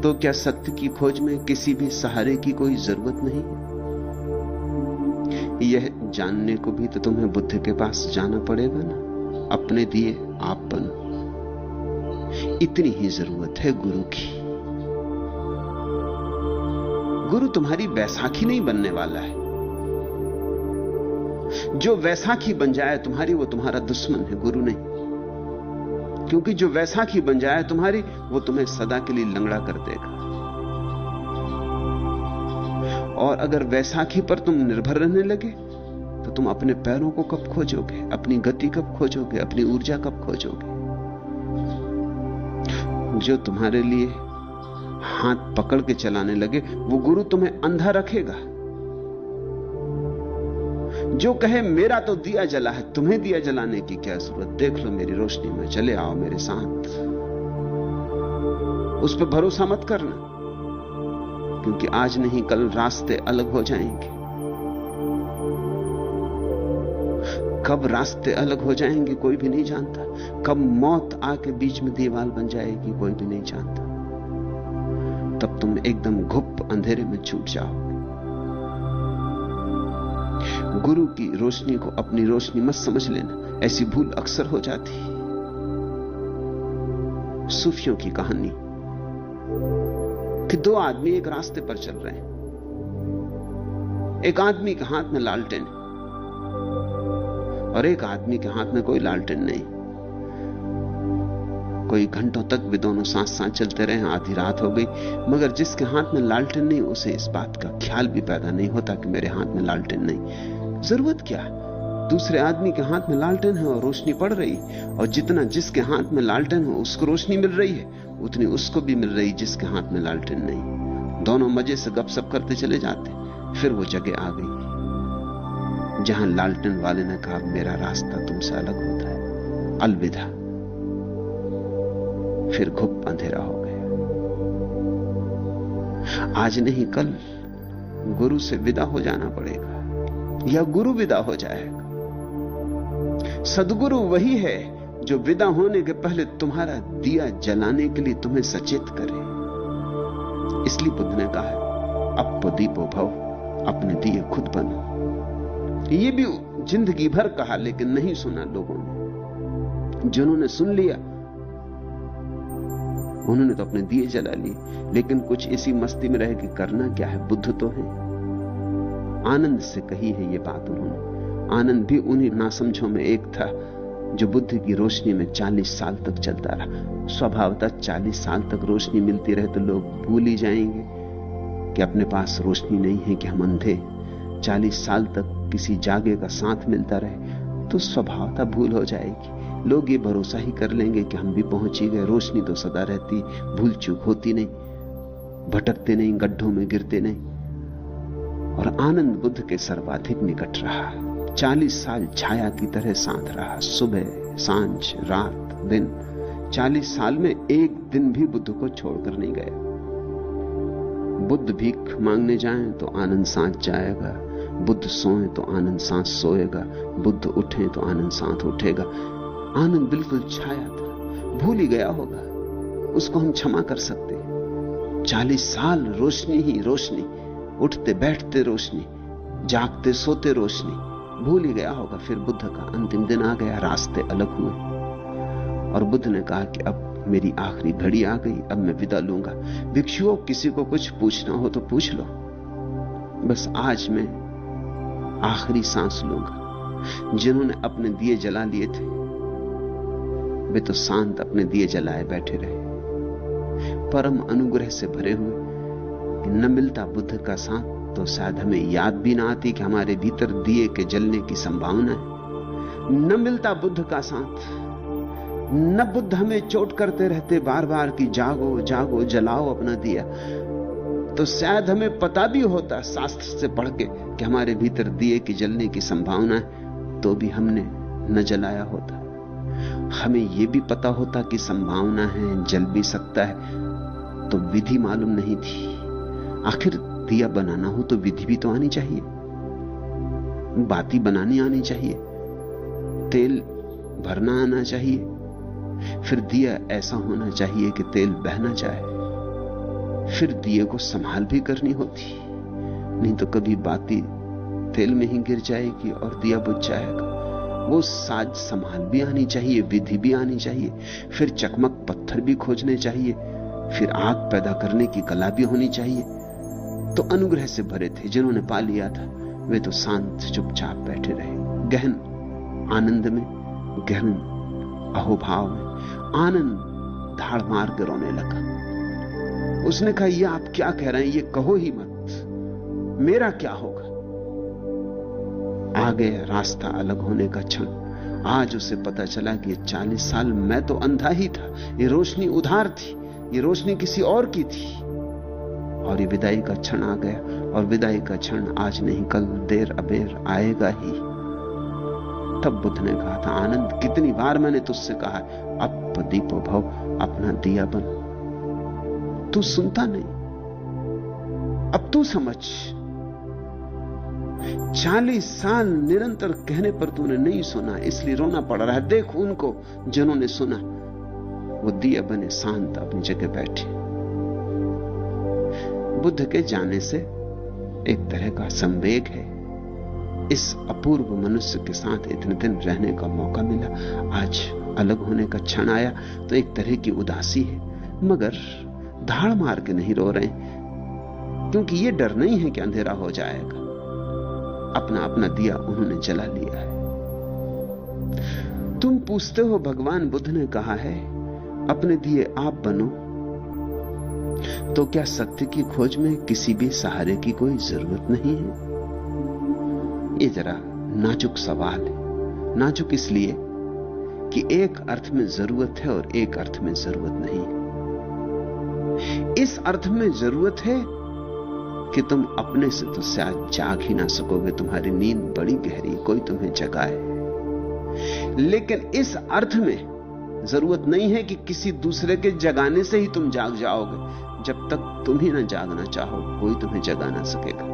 तो क्या सत्य की खोज में किसी भी सहारे की कोई जरूरत नहीं? यह जानने को भी तो तुम्हें बुद्ध के पास जाना पड़ेगा ना। अपने दिए आप बनो, इतनी ही जरूरत है गुरु की। गुरु तुम्हारी बैसाखी नहीं बनने वाला है। जो वैसाखी बन जाए तुम्हारी, वो तुम्हारा दुश्मन है, गुरु नहीं। क्योंकि जो वैसाखी बन जाए तुम्हारी, वो तुम्हें सदा के लिए लंगड़ा कर देगा। और अगर वैसाखी पर तुम निर्भर रहने लगे तो तुम अपने पैरों को कब खोजोगे, अपनी गति कब खोजोगे, अपनी ऊर्जा कब खोजोगे? जो तुम्हारे लिए हाथ पकड़ के चलाने लगे, वो गुरु तुम्हें अंधा रखेगा। जो कहे मेरा तो दिया जला है, तुम्हें दिया जलाने की क्या जरूरत, देख लो मेरी रोशनी में, चले आओ मेरे साथ, उस पर भरोसा मत करना। क्योंकि आज नहीं कल रास्ते अलग हो जाएंगे। कब रास्ते अलग हो जाएंगे कोई भी नहीं जानता। कब मौत आके बीच में दीवार बन जाएगी कोई भी नहीं जानता। तब तुम एकदम घुप अंधेरे में छूट जाओगे। गुरु की रोशनी को अपनी रोशनी मत समझ लेना, ऐसी भूल अक्सर हो जाती है। सूफियों की कहानी कि दो आदमी एक रास्ते पर चल रहे हैं। एक आदमी के हाथ में लालटेन और एक आदमी के हाथ में कोई लालटेन नहीं। कोई घंटों तक भी दोनों साथ साथ चलते रहे। आधी रात हो गई, मगर जिसके हाथ में लालटेन नहीं, उसे इस बात का ख्याल भी पैदा नहीं होता कि मेरे हाथ में लालटेन नहीं। जरूरत क्या? दूसरे आदमी के हाथ में लालटेन है और रोशनी पड़ रही, और जितना जिसके हाथ में लालटेन हो उसको रोशनी मिल रही है, उतनी उसको भी मिल रही जिसके हाथ में लालटेन नहीं। दोनों मजे से गपशप करते चले जाते। फिर वो जगह आ गई जहां लालटेन वाले ने कहा, मेरा रास्ता तुमसे अलग होता है, अलविदा। फिर घुप अंधेरा हो गया। आज नहीं कल गुरु से विदा हो जाना पड़ेगा, या गुरु विदा हो जाएगा। सद्गुरु वही है जो विदा होने के पहले तुम्हारा दिया जलाने के लिए तुम्हें सचेत करे। इसलिए बुद्ध ने कहा, अपो दीपो भव, अपने दिए खुद बनो। ये भी जिंदगी भर कहा, लेकिन नहीं सुना लोगों ने। जिन्होंने सुन लिया उन्होंने तो अपने दिए जला लिए, लेकिन कुछ इसी मस्ती में रह के करना क्या है। बुद्ध तो है। आनंद से कही है ये बात उन्होंने। आनंद भी उन्हीं नासमझों में एक था जो बुद्ध की रोशनी में 40 साल तक चलता रहा। स्वभावतः 40 साल तक रोशनी मिलती रहे तो लोग भूल ही जाएंगे कि अपने पास रोशनी नहीं है, कि हम अंधे। 40 साल तक किसी जागे का साथ मिलता रहे तो स्वभावतः भूल हो जाएगी। लोग ये भरोसा ही कर लेंगे कि हम भी पहुंच ही गए। रोशनी तो सदा रहती, भूल चूक होती नहीं, भटकते नहीं, गड्ढों में गिरते नहीं। और आनंद बुद्ध के सर्वाधिक निकट रहा। 40 साल छाया की तरह साथ रहा, सुबह सांझ रात दिन। 40 साल में एक दिन भी बुद्ध को छोड़कर नहीं गया। बुद्ध भीख मांगने जाएं तो आनंद साथ जाएगा, बुद्ध सोए तो आनंद साथ सोएगा, बुद्ध उठे तो आनंद साथ उठेगा। आनंद बिल्कुल छाया था, भूल ही गया होगा, उसको हम क्षमा कर सकते हैं। 40 साल रोशनी ही रोशनी, उठते बैठते रोशनी, जागते सोते रोशनी, भूल ही गया होगा। फिर बुद्ध का अंतिम दिन आ गया, रास्ते अलग हुए और बुद्ध ने कहा कि अब मेरी आखिरी घड़ी आ गई, अब मैं विदा लूंगा। भिक्षुओं, किसी को कुछ पूछना हो तो पूछ लो, बस आज मैं आखिरी सांस लूंगा। जिन्होंने अपने दिए जला लिए थे वे तो शांत अपने दिए जलाए बैठे रहे, परम अनुग्रह से भरे हुए। न मिलता बुद्ध का साथ तो शायद हमें याद भी ना आती कि हमारे भीतर दिए के जलने की संभावना है। न मिलता बुद्ध का साथ, न बुद्ध हमें चोट करते रहते बार बार कि जागो जागो, जलाओ अपना दिया, तो शायद हमें पता भी होता शास्त्र से पढ़ के कि हमारे भीतर दिए की जलने की संभावना है, तो भी हमने न जलाया होता। हमें यह भी पता होता कि संभावना है, जल भी सकता है, तो विधि मालूम नहीं थी। आखिर दिया बनाना हो तो विधि भी तो आनी चाहिए, बाती बनानी आनी चाहिए, तेल भरना आना चाहिए, फिर दिया ऐसा होना चाहिए कि तेल बहना चाहे। फिर दिए को संभाल भी करनी होती, नहीं तो कभी बाती तेल में ही गिर जाएगी और दिया बुझ जाएगा। वो साज संभाल भी आनी चाहिए, विधि भी आनी चाहिए, फिर चकमक पत्थर भी खोजने चाहिए, फिर आग पैदा करने की कला भी होनी चाहिए। तो अनुग्रह से भरे थे जिन्होंने पा लिया था, वे तो शांत चुपचाप बैठे रहे, गहन आनंद में, गहन अहोभाव में। आनंद धाड़ मार कर रोने लगा। उसने कहा, ये आप क्या कह रहे हैं, ये कहो ही मत, मेरा क्या होगा। आ गया रास्ता अलग होने का क्षण। आज उसे पता चला कि 40 साल मैं तो अंधा ही था, ये रोशनी उधार थी, ये रोशनी किसी और की थी। और ये विदाई का क्षण आ गया, और विदाई का क्षण आज नहीं कल देर अबेर आएगा ही। तब बुद्ध ने कहा था, आनंद कितनी बार मैंने तुझसे कहा, अब दीपो भव, अपना दिया बन। तू सुनता नहीं, अब तू समझ। 40 साल निरंतर कहने पर तूने नहीं सुना, इसलिए रोना पड़ रहा है। देख उनको जिन्होंने सुना, वो दिया बने शांत अपनी जगह बैठे। बुद्ध के जाने से एक तरह का संवेग है। इस अपूर्व मनुष्य के साथ इतने दिन रहने का मौका मिला, आज अलग होने का क्षण आया तो एक तरह की उदासी है, मगर धाड़ मार के नहीं रो रहे, क्योंकि ये डर नहीं है कि अंधेरा हो जाएगा। अपना अपना दिया उन्होंने जला लिया है। तुम पूछते हो, भगवान बुद्ध ने कहा है अपने दिए आप बनो, तो क्या सत्य की खोज में किसी भी सहारे की कोई जरूरत नहीं है? ये जरा नाजुक सवाल है। नाजुक इसलिए कि एक अर्थ में जरूरत है और एक अर्थ में जरूरत नहीं। इस अर्थ में जरूरत है कि तुम अपने से तो शायद जाग ही ना सकोगे, तुम्हारी नींद बड़ी गहरी, कोई तुम्हें जगाए। लेकिन इस अर्थ में जरूरत नहीं है कि किसी दूसरे के जगाने से ही तुम जाग जाओगे। जब तक तुम ही ना जागना चाहो, कोई तुम्हें जगा ना सकेगा।